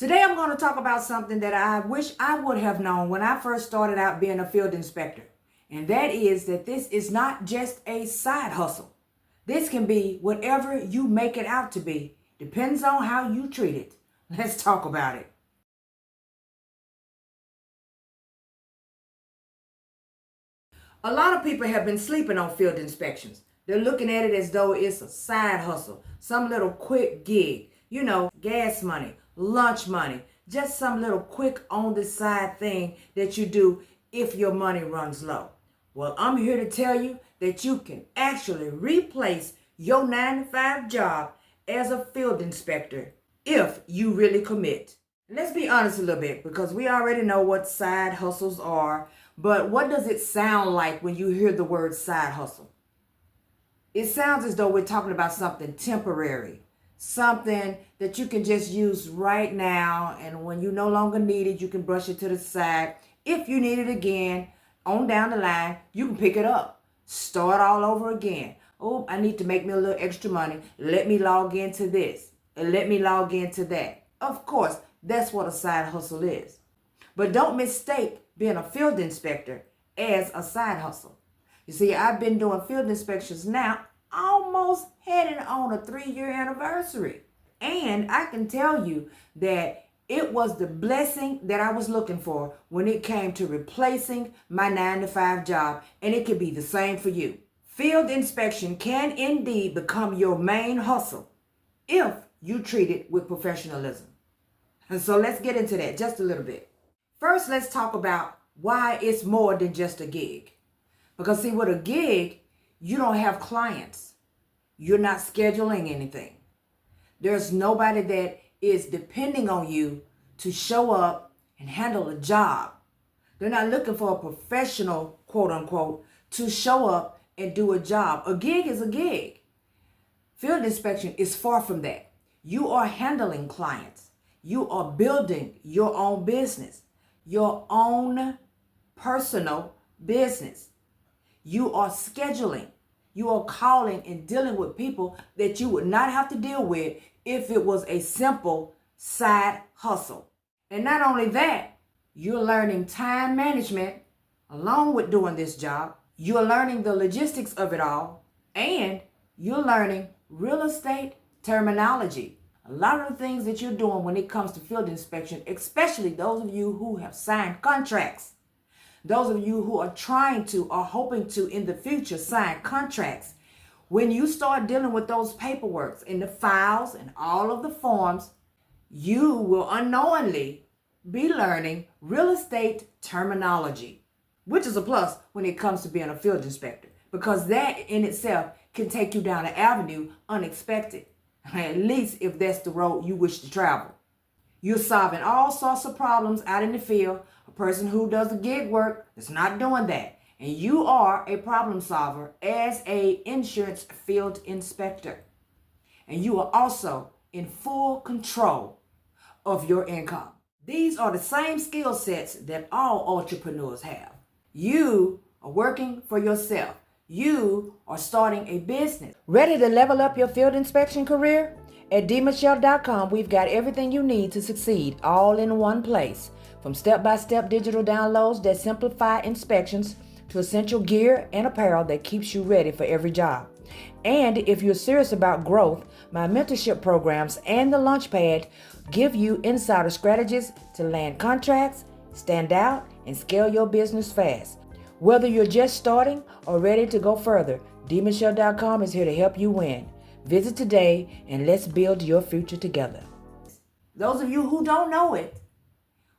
Today I'm going to talk about something that I wish I would have known when I first started out being a field inspector. And that is that this is not just a side hustle. This can be whatever you make it out to be. Depends on how you treat it. Let's talk about it. A lot of people have been sleeping on field inspections. They're looking at it as though it's a side hustle, some little quick gig, gas money, lunch money, just some little quick on the side thing that you do if your money runs low. Well, I'm here to tell you that you can actually replace your 9-to-5 job as a field inspector if you really commit. Let's be honest a little bit, because we already know what side hustles are, but what does it sound like when you hear the word side hustle? It sounds as though we're talking about something temporary, something that you can just use right now, and when you no longer need it, you can brush it to the side. If you need it again, on down the line, you can pick it up, start all over again. Oh, I need to make me a little extra money. Let me log into this. Let me log into that. Of course, that's what a side hustle is. But don't mistake being a field inspector as a side hustle. You see, I've been doing field inspections now, almost heading on a 3-year anniversary. And I can tell you that it was the blessing that I was looking for when it came to replacing my 9-to-5 job. And it could be the same for you. Field inspection can indeed become your main hustle if you treat it with professionalism. And so let's get into that just a little bit. First, let's talk about why it's more than just a gig. Because see, with a gig, you don't have clients. You're not scheduling anything. There's nobody that is depending on you to show up and handle a job. They're not looking for a professional, quote unquote, to show up and do a job. A gig is a gig. Field inspection is far from that. You are handling clients. You are building your own business, your own personal business. You are scheduling. You are calling and dealing with people that you would not have to deal with if it was a simple side hustle. And not only that, you're learning time management along with doing this job. You're learning the logistics of it all, and you're learning real estate terminology. A lot of the things that you're doing when it comes to field inspection, especially those of you who have signed contracts, those of you who are trying to or hoping to in the future sign contracts, when you start dealing with those paperwork and the files and all of the forms, you will unknowingly be learning real estate terminology, which is a plus when it comes to being a field inspector, because that in itself can take you down an avenue unexpected, at least if that's the road you wish to travel. You're solving all sorts of problems out in the field. A person who does the gig work is not doing that. And you are a problem solver as an insurance field inspector. And you are also in full control of your income. These are the same skill sets that all entrepreneurs have. You are working for yourself. You are starting a business. Ready to level up your field inspection career? At dmichelle.com, we've got everything you need to succeed all in one place. From step-by-step digital downloads that simplify inspections to essential gear and apparel that keeps you ready for every job. And if you're serious about growth, my mentorship programs and the Launchpad give you insider strategies to land contracts, stand out, and scale your business fast. Whether you're just starting or ready to go further, dmichelle.com is here to help you win. Visit today and let's build your future together. Those of you who don't know it,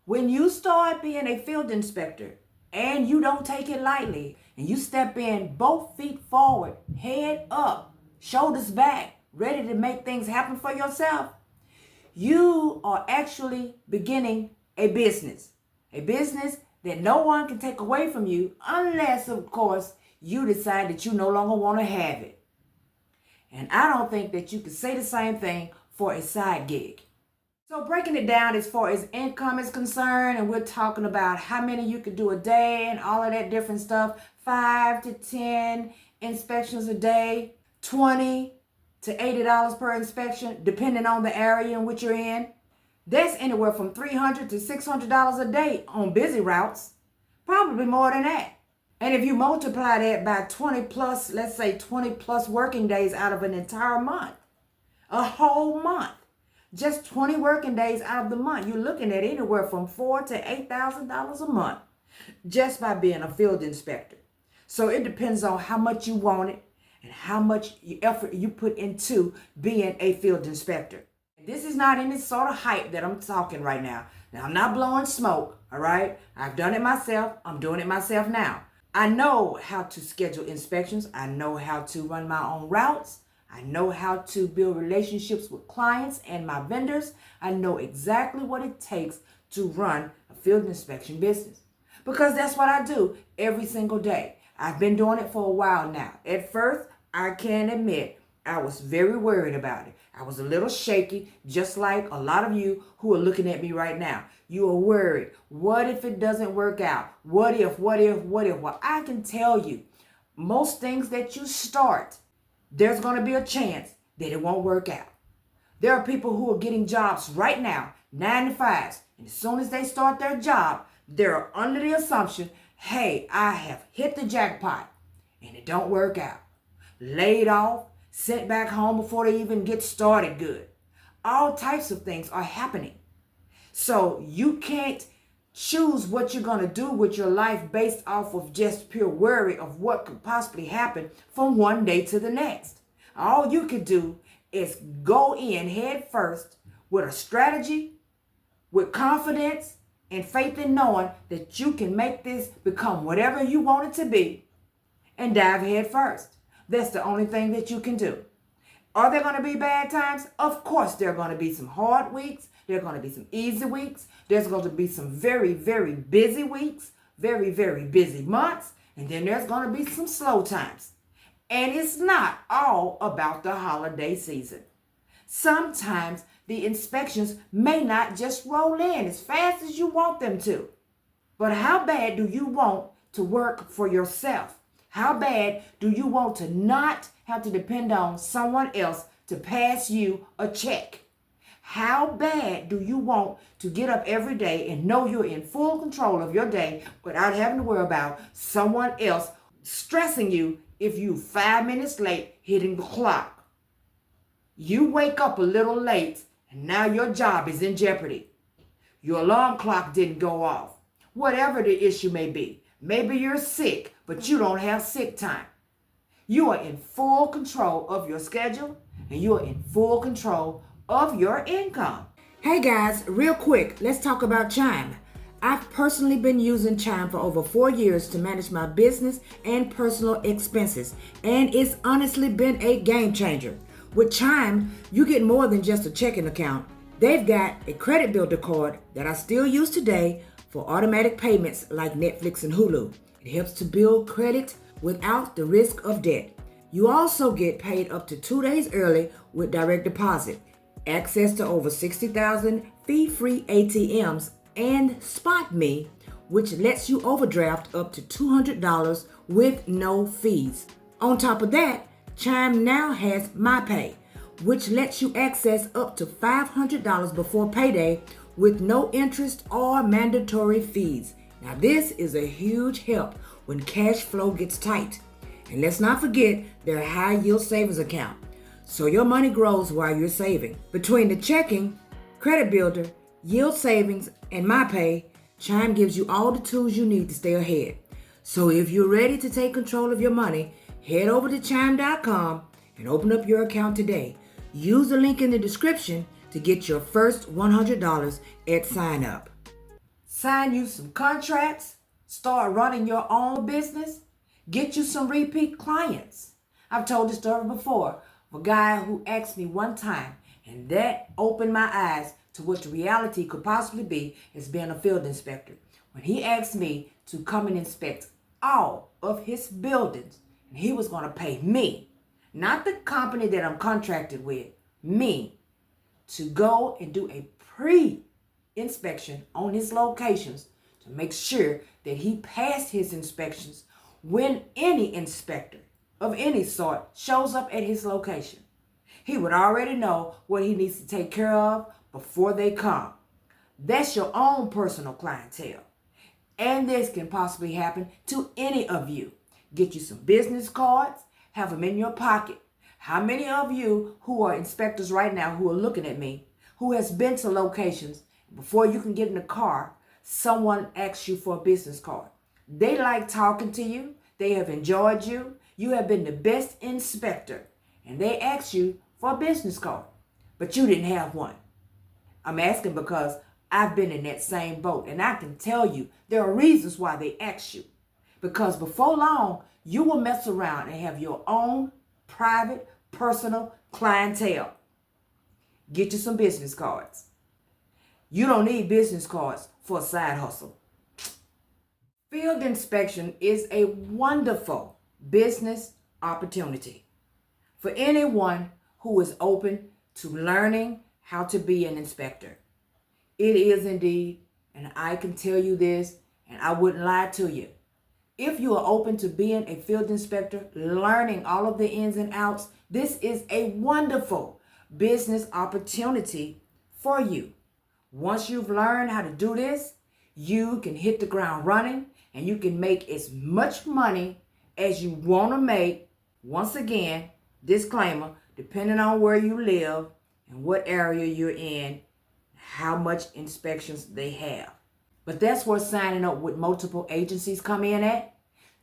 when you start being a field inspector and you don't take it lightly and you step in both feet forward, head up, shoulders back, ready to make things happen for yourself, you are actually beginning a business that no one can take away from you unless, of course, you decide that you no longer want to have it. And I don't think that you can say the same thing for a side gig. So breaking it down as far as income is concerned, and we're talking about how many you could do a day and all of that different stuff, 5 to 10 inspections a day, $20 to $80 per inspection, depending on the area in which you're in. That's anywhere from $300 to $600 a day on busy routes, probably more than that. And if you multiply that by 20 plus, let's say 20 plus working days out of an entire month, a whole month, just 20 working days out of the month, you're looking at anywhere from $4,000 to $8,000 a month just by being a field inspector. So it depends on how much you want it and how much effort you put into being a field inspector. This is not any sort of hype that I'm talking right now. Now, I'm not blowing smoke, all right? I've done it myself. I'm doing it myself now. I know how to schedule inspections. I know how to run my own routes. I know how to build relationships with clients and my vendors. I know exactly what it takes to run a field inspection business because that's what I do every single day. I've been doing it for a while now. At first, I can admit I was very worried about it. I was a little shaky, just like a lot of you who are looking at me right now. You are worried. What if it doesn't work out? What if? Well, I can tell you, most things that you start, there's going to be a chance that it won't work out. There are people who are getting jobs right now, 9 to 5s, and as soon as they start their job, they're under the assumption, hey, I have hit the jackpot, and it don't work out. Laid off, sent back home before they even get started good. All types of things are happening. So you can't choose what you're going to do with your life based off of just pure worry of what could possibly happen from one day to the next. All you could do is go in head first with a strategy, with confidence and faith in knowing that you can make this become whatever you want it to be and dive head first. That's the only thing that you can do. Are there going to be bad times? Of course, there are going to be some hard weeks. There are going to be some easy weeks. There's going to be some very, very busy weeks, very, very busy months. And then there's going to be some slow times. And it's not all about the holiday season. Sometimes the inspections may not just roll in as fast as you want them to. But how bad do you want to work for yourself? How bad do you want to not have to depend on someone else to pass you a check? How bad do you want to get up every day and know you're in full control of your day without having to worry about someone else stressing you if you're 5 minutes late hitting the clock? You wake up a little late and now your job is in jeopardy. Your alarm clock didn't go off. Whatever the issue may be. Maybe you're sick, but you don't have sick time. You are in full control of your schedule and you are in full control of your income. Hey guys, real quick, let's talk about Chime. I've personally been using Chime for over 4 years to manage my business and personal expenses, and it's honestly been a game changer. With Chime, you get more than just a checking account. They've got a credit builder card that I still use today for automatic payments like Netflix and Hulu. It helps to build credit without the risk of debt. You also get paid up to 2 days early with direct deposit, access to over 60,000 fee-free ATMs, and SpotMe, which lets you overdraft up to $200 with no fees. On top of that, Chime now has MyPay, which lets you access up to $500 before payday with no interest or mandatory fees. Now this is a huge help when cash flow gets tight. And let's not forget their high yield savings account. So your money grows while you're saving. Between the checking, credit builder, yield savings, and MyPay, Chime gives you all the tools you need to stay ahead. So if you're ready to take control of your money, head over to chime.com and open up your account today. Use the link in the description to get your first $100 at sign up. Sign you some contracts, start running your own business, get you some repeat clients. I've told this story before of a guy who asked me one time, and that opened my eyes to what the reality could possibly be as being a field inspector. When he asked me to come and inspect all of his buildings, and he was going to pay me, not the company that I'm contracted with, me, to go and do a pre-inspection on his locations to make sure that he passed his inspections when any inspector of any sort shows up at his location. He would already know what he needs to take care of before they come. That's your own personal clientele. And this can possibly happen to any of you. Get you some business cards, have them in your pocket. How many of you who are inspectors right now who are looking at me, who has been to locations, before you can get in the car, someone asks you for a business card? They like talking to you. They have enjoyed you. You have been the best inspector. And they ask you for a business card, but you didn't have one. I'm asking because I've been in that same boat, and I can tell you there are reasons why they ask you. Because before long, you will mess around and have your own private, personal clientele. Get you some business cards. You don't need business cards for a side hustle. Field inspection is a wonderful business opportunity for anyone who is open to learning how to be an inspector. It is indeed, and I can tell you this, and I wouldn't lie to you. If you are open to being a field inspector, learning all of the ins and outs, this is a wonderful business opportunity for you. Once you've learned how to do this, you can hit the ground running and you can make as much money as you want to make. Once again, disclaimer, depending on where you live and what area you're in, how much inspections they have. But that's where signing up with multiple agencies come in at,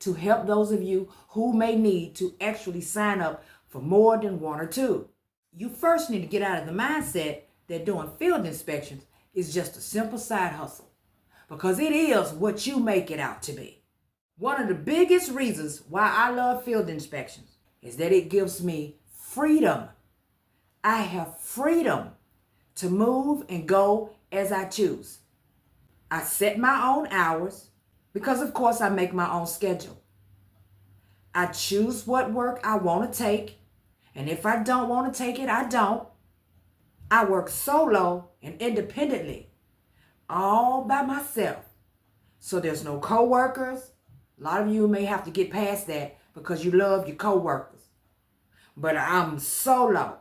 to help those of you who may need to actually sign up for more than one or two. You first need to get out of the mindset that doing field inspections is just a simple side hustle, because it is what you make it out to be. One of the biggest reasons why I love field inspections is that it gives me freedom. I have freedom to move and go as I choose. I set my own hours because, of course, I make my own schedule. I choose what work I want to take, and if I don't want to take it, I don't. I work solo and independently, all by myself. So there's no co-workers. A lot of you may have to get past that because you love your co-workers. But I'm solo.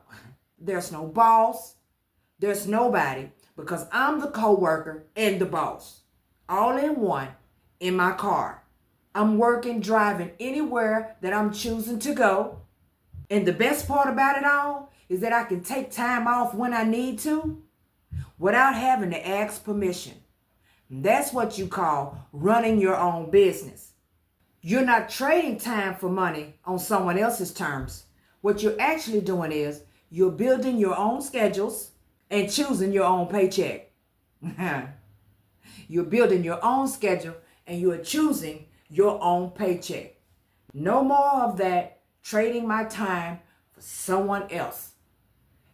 There's no boss. There's nobody, because I'm the co-worker and the boss, all in one, in my car. I'm working, driving anywhere that I'm choosing to go. And the best part about it all is that I can take time off when I need to without having to ask permission. That's what you call running your own business. You're not trading time for money on someone else's terms. What you're actually doing is you're building your own schedules and choosing your own paycheck. You're building your own schedule and you're choosing your own paycheck. No more of that trading my time for someone else.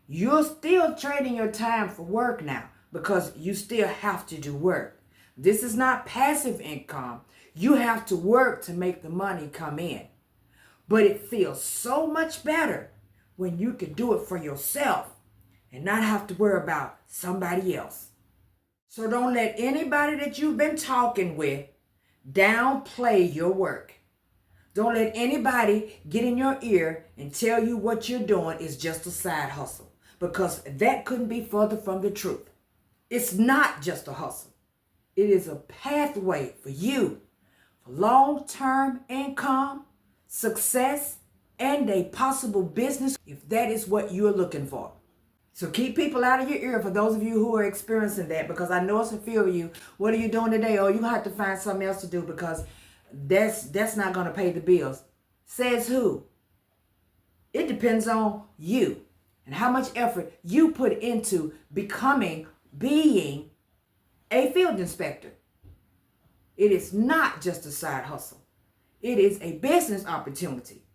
You're still trading your time for work now because you still have to do work. This is not passive income. You have to work to make the money come in. But it feels so much better when you can do it for yourself and not have to worry about somebody else. So don't let anybody that you've been talking with downplay your work. Don't let anybody get in your ear and tell you what you're doing is just a side hustle, because that couldn't be further from the truth. It's not just a hustle. It is a pathway for you for long-term income, success, and a possible business if that is what you're looking for. So keep people out of your ear for those of you who are experiencing that, because I know it's a few of you. What are you doing today? Oh, you have to find something else to do because that's not going to pay the bills. Says who? It depends on you and how much effort you put into being a field inspector. It is not just a side hustle. It is a business opportunity.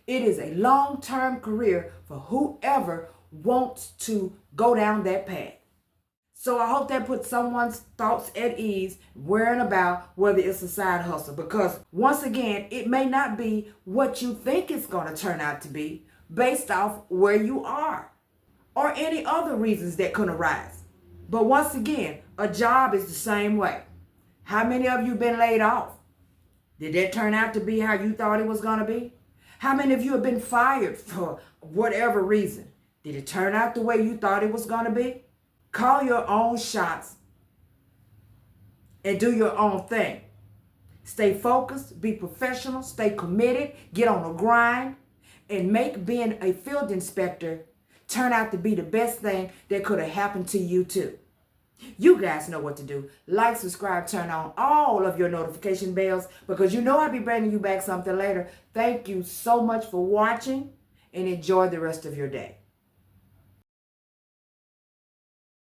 It is a long-term career for whoever wants to go down that path. So I hope that puts someone's thoughts at ease, worrying about whether it's a side hustle. Because once again, it may not be what you think it's going to turn out to be based off where you are or any other reasons that could arise. But once again, a job is the same way. How many of you been laid off? Did that turn out to be how you thought it was going to be? How many of you have been fired for whatever reason? Did it turn out the way you thought it was going to be? Call your own shots and do your own thing. Stay focused, be professional, stay committed, get on the grind, and make being a field inspector turn out to be the best thing that could have happened to you too. You guys know what to do. Like, subscribe, turn on all of your notification bells because you know I'll be bringing you back something later. Thank you so much for watching and enjoy the rest of your day.